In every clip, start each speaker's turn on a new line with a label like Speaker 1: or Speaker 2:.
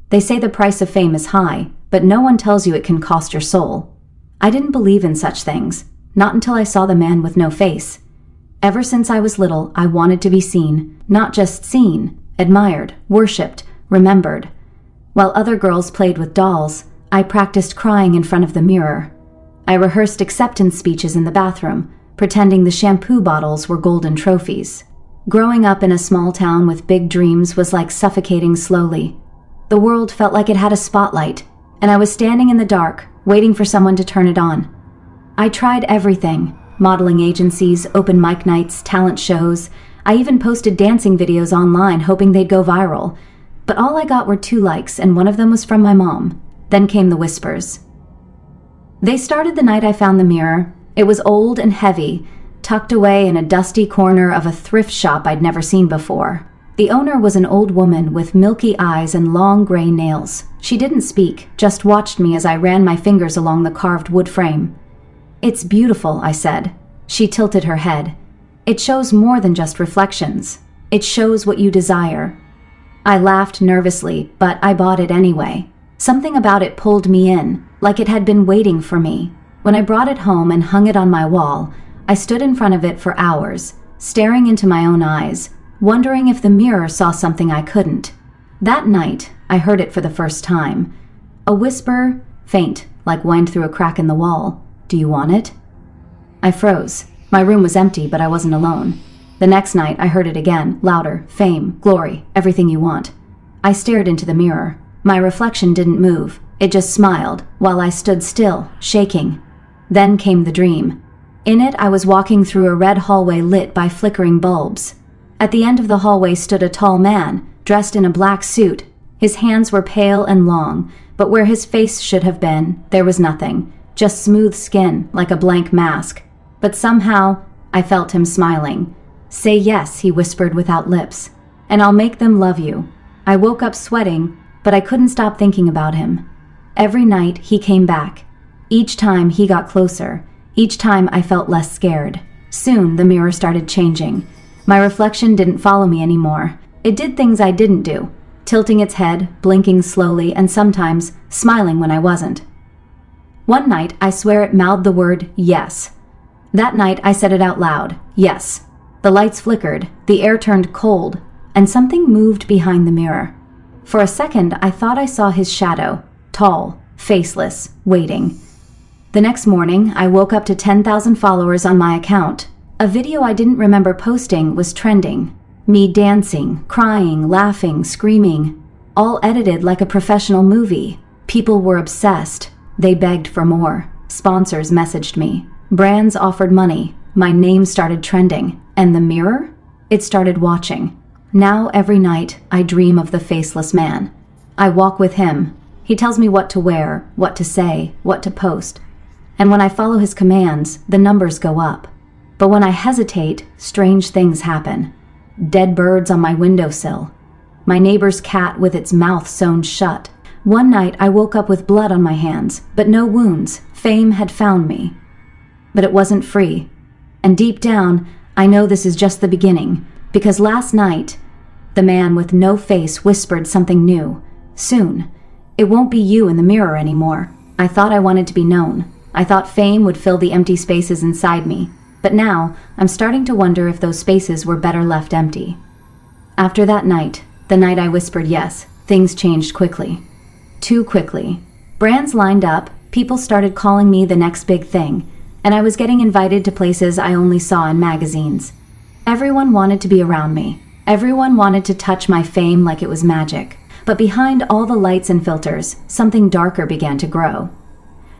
Speaker 1: They say the price of fame is high, but no one tells you it can cost your soul. I didn't believe in such things, not until I saw the man with no face. Ever since I was little, I wanted to be seen, not just seen, admired, worshipped, remembered. While other girls played with dolls, I practiced crying in front of the mirror. I rehearsed acceptance speeches in the bathroom, pretending the shampoo bottles were golden trophies. Growing up in a small town with big dreams was like suffocating slowly. The world felt like it had a spotlight, and I was standing in the dark, waiting for someone to turn it on. I tried everything: modeling agencies, open mic nights, talent shows. I even posted dancing videos online hoping they'd go viral. But all I got were 2 likes, and one of them was from my mom. Then came the whispers. They started the night I found the mirror. It was old and heavy, tucked away in a dusty corner of a thrift shop I'd never seen before. The owner was an old woman with milky eyes and long gray nails. She didn't speak, just watched me as I ran my fingers along the carved wood frame. "It's beautiful," I said. She tilted her head. "It shows more than just reflections. It shows what you desire." I laughed nervously, but I bought it anyway. Something about it pulled me in, like it had been waiting for me. When I brought it home and hung it on my wall, I stood in front of it for hours, staring into my own eyes, wondering if the mirror saw something I couldn't. That night, I heard it for the first time. A whisper, faint, like wind through a crack in the wall. "Do you want it?" I froze. My room was empty, but I wasn't alone. The next night, I heard it again, louder: "Fame, glory, everything you want." I stared into the mirror. My reflection didn't move. It just smiled, while I stood still, shaking. Then came the dream. In it, I was walking through a red hallway lit by flickering bulbs. At the end of the hallway stood a tall man, dressed in a black suit. His hands were pale and long, but where his face should have been, there was nothing, just smooth skin, like a blank mask. But somehow, I felt him smiling. "Say yes," he whispered without lips, "and I'll make them love you." I woke up sweating, but I couldn't stop thinking about him. Every night, he came back. Each time, he got closer. Each time, I felt less scared. Soon, the mirror started changing. My reflection didn't follow me anymore. It did things I didn't do, tilting its head, blinking slowly, and sometimes smiling when I wasn't. One night, I swear it mouthed the word yes. That night, I said it out loud: yes. The lights flickered, the air turned cold, and something moved behind the mirror. For a second, I thought I saw his shadow, tall, faceless, waiting. The next morning, I woke up to 10,000 followers on my account. A video I didn't remember posting was trending. Me dancing, crying, laughing, screaming, all edited like a professional movie. People were obsessed. They begged for more. Sponsors messaged me. Brands offered money. My name started trending. And the mirror? It started watching. Now every night, I dream of the faceless man. I walk with him. He tells me what to wear, what to say, what to post. And when I follow his commands, the numbers go up. But when I hesitate, strange things happen. Dead birds on my windowsill. My neighbor's cat with its mouth sewn shut. One night I woke up with blood on my hands, but no wounds. Fame had found me. But it wasn't free. And deep down, I know this is just the beginning, because last night, the man with no face whispered something new. Soon, it won't be you in the mirror anymore. I thought I wanted to be known. I thought fame would fill the empty spaces inside me. But now, I'm starting to wonder if those spaces were better left empty. After that night, the night I whispered yes, things changed quickly. Too quickly. Brands lined up, people started calling me the next big thing, and I was getting invited to places I only saw in magazines. Everyone wanted to be around me. Everyone wanted to touch my fame like it was magic. But behind all the lights and filters, something darker began to grow.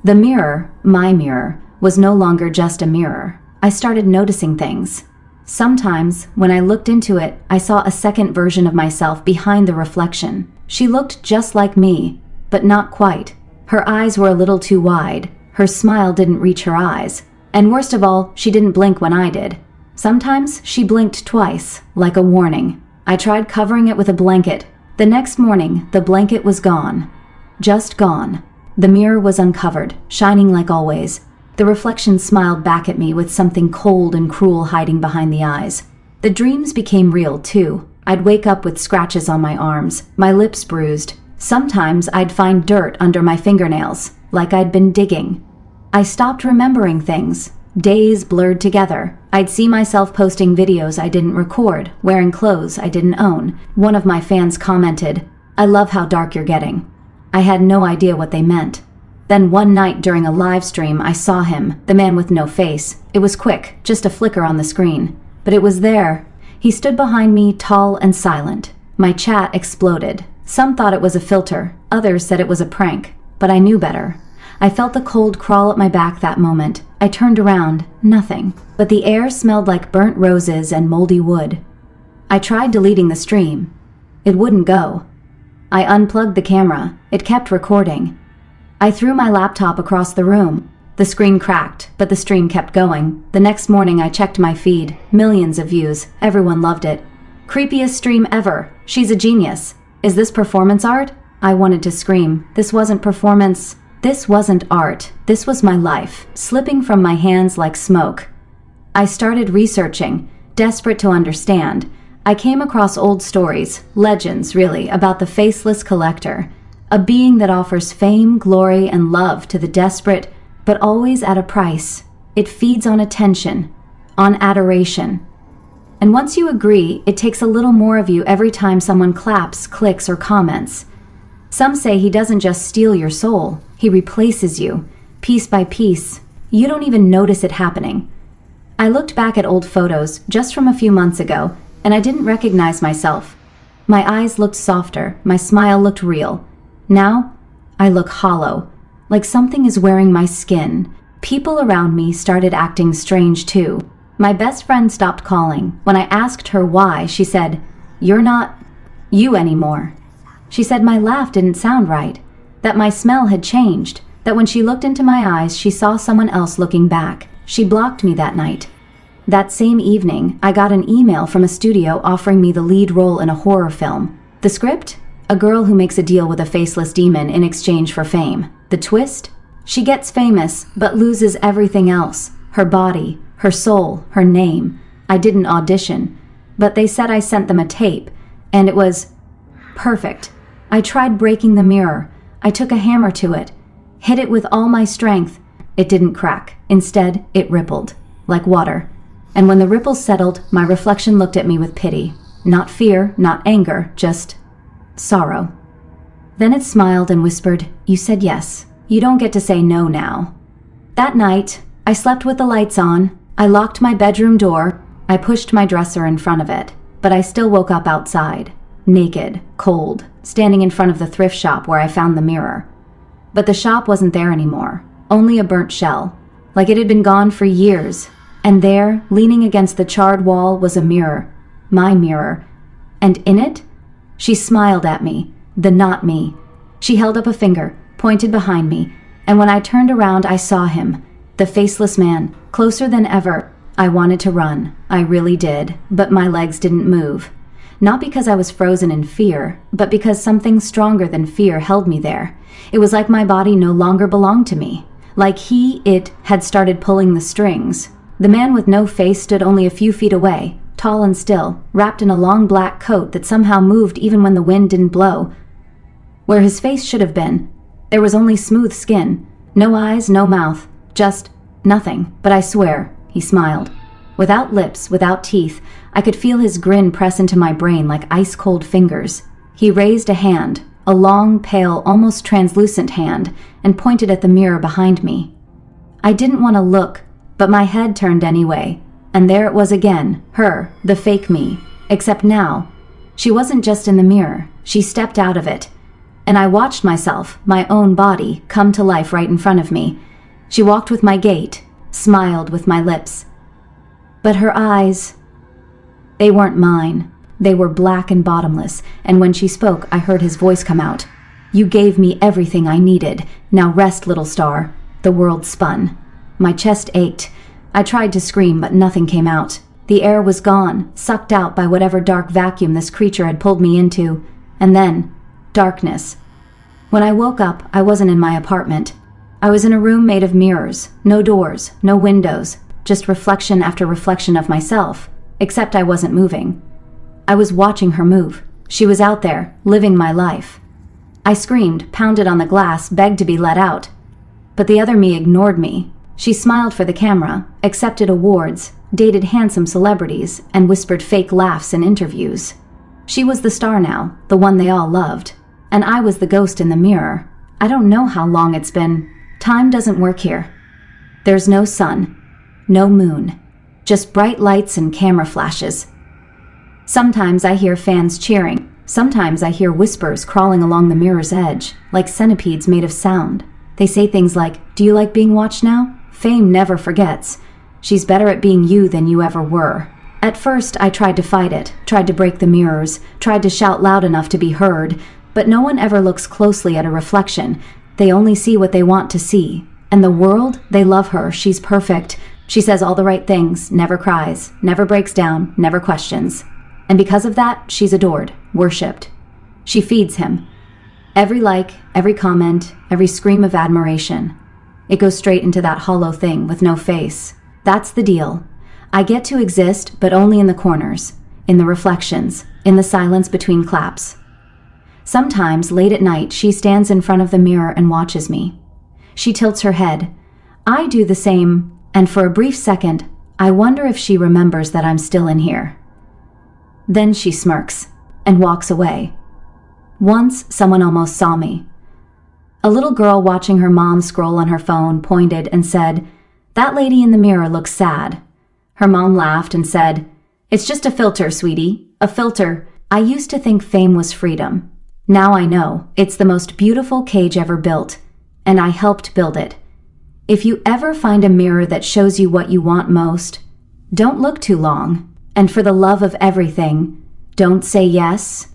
Speaker 1: The mirror, my mirror, was no longer just a mirror. I started noticing things. Sometimes, when I looked into it, I saw a second version of myself behind the reflection. She looked just like me, but not quite. Her eyes were a little too wide. Her smile didn't reach her eyes. And worst of all, she didn't blink when I did. Sometimes she blinked twice, like a warning. I tried covering it with a blanket. The next morning, the blanket was gone. Just gone. The mirror was uncovered, shining like always. The reflection smiled back at me with something cold and cruel hiding behind the eyes. The dreams became real, too. I'd wake up with scratches on my arms, my lips bruised, Sometimes I'd find dirt under my fingernails, like I'd been digging. I stopped remembering things. Days blurred together. I'd see myself posting videos I didn't record, wearing clothes I didn't own. One of my fans commented, "I love how dark you're getting." I had no idea what they meant. Then one night during a live stream, I saw him, the man with no face. It was quick, just a flicker on the screen. But it was there. He stood behind me, tall and silent. My chat exploded. Some thought it was a filter. Others said it was a prank. But I knew better. I felt the cold crawl up my back that moment. I turned around. Nothing. But the air smelled like burnt roses and moldy wood. I tried deleting the stream. It wouldn't go. I unplugged the camera. It kept recording. I threw my laptop across the room. The screen cracked, but the stream kept going. The next morning I checked my feed. Millions of views. Everyone loved it. Creepiest stream ever. She's a genius. Is this performance art? I wanted to scream. This wasn't performance. This wasn't art. This was my life, slipping from my hands like smoke. I started researching, desperate to understand. I came across old stories, legends really, about the faceless collector, a being that offers fame, glory, and love to the desperate, but always at a price. It feeds on attention, on adoration. And once you agree, it takes a little more of you every time someone claps, clicks, or comments. Some say he doesn't just steal your soul, he replaces you, piece by piece. You don't even notice it happening. I looked back at old photos just from a few months ago, and I didn't recognize myself. My eyes looked softer, my smile looked real. Now, I look hollow, like something is wearing my skin. People around me started acting strange too. My best friend stopped calling. When I asked her why, she said, "You're not you anymore." She said my laugh didn't sound right, that my smell had changed, that when she looked into my eyes, she saw someone else looking back. She blocked me that night. That same evening, I got an email from a studio offering me the lead role in a horror film. The script? A girl who makes a deal with a faceless demon in exchange for fame. The twist? She gets famous, but loses everything else. Her body, her soul, her name. I didn't audition, but they said I sent them a tape, and it was perfect. I tried breaking the mirror. I took a hammer to it, hit it with all my strength. It didn't crack. Instead, it rippled, like water. And when the ripples settled, my reflection looked at me with pity. Not fear, not anger, just sorrow. Then it smiled and whispered, "You said yes. You don't get to say no now." That night, I slept with the lights on. I locked my bedroom door. I pushed my dresser in front of it. But I still woke up outside, naked, cold, standing in front of the thrift shop where I found the mirror. But the shop wasn't there anymore, only a burnt shell, like it had been gone for years. And there, leaning against the charred wall, was a mirror, my mirror. And in it, she smiled at me, the not me. She held up a finger, pointed behind me, and when I turned around, I saw him, the faceless man, closer than ever. I wanted to run, I really did, but my legs didn't move. Not because I was frozen in fear, but because something stronger than fear held me there. It was like my body no longer belonged to me, like it had started pulling the strings. The man with no face stood only a few feet away, tall and still, wrapped in a long black coat that somehow moved even when the wind didn't blow. Where his face should have been, there was only smooth skin, no eyes, no mouth, just nothing. But I swear, he smiled. Without lips, without teeth, I could feel his grin press into my brain like ice-cold fingers. He raised a hand, a long, pale, almost translucent hand, and pointed at the mirror behind me. I didn't want to look, but my head turned anyway, and there it was again, her, the fake me. Except now, she wasn't just in the mirror, she stepped out of it, and I watched myself, my own body, come to life right in front of me. She walked with my gait, smiled with my lips. But her eyes, they weren't mine. They were black and bottomless, and when she spoke, I heard his voice come out. "You gave me everything I needed. Now rest, little star." The world spun. My chest ached. I tried to scream, but nothing came out. The air was gone, sucked out by whatever dark vacuum this creature had pulled me into. And then, darkness. When I woke up, I wasn't in my apartment. I was in a room made of mirrors, no doors, no windows, just reflection after reflection of myself, except I wasn't moving. I was watching her move. She was out there, living my life. I screamed, pounded on the glass, begged to be let out. But the other me ignored me. She smiled for the camera, accepted awards, dated handsome celebrities, and whispered fake laughs in interviews. She was the star now, the one they all loved. And I was the ghost in the mirror. I don't know how long it's been. Time doesn't work here. There's no sun, no moon, just bright lights and camera flashes. Sometimes I hear fans cheering. Sometimes I hear whispers crawling along the mirror's edge, like centipedes made of sound. They say things like, "Do you like being watched now? Fame never forgets. She's better at being you than you ever were." At first, I tried to fight it, tried to break the mirrors, tried to shout loud enough to be heard, but no one ever looks closely at a reflection. They only see what they want to see. And the world, they love her. She's perfect. She says all the right things, never cries, never breaks down, never questions. And because of that, she's adored, worshipped. She feeds him. Every like, every comment, every scream of admiration. It goes straight into that hollow thing with no face. That's the deal. I get to exist, but only in the corners, in the reflections, in the silence between claps. Sometimes, late at night, she stands in front of the mirror and watches me. She tilts her head. I do the same, and for a brief second, I wonder if she remembers that I'm still in here. Then she smirks and walks away. Once, someone almost saw me. A little girl watching her mom scroll on her phone pointed and said, "That lady in the mirror looks sad." Her mom laughed and said, "It's just a filter, sweetie, a filter." I used to think fame was freedom. Now I know it's the most beautiful cage ever built, and I helped build it. If you ever find a mirror that shows you what you want most, don't look too long. And for the love of everything, don't say yes,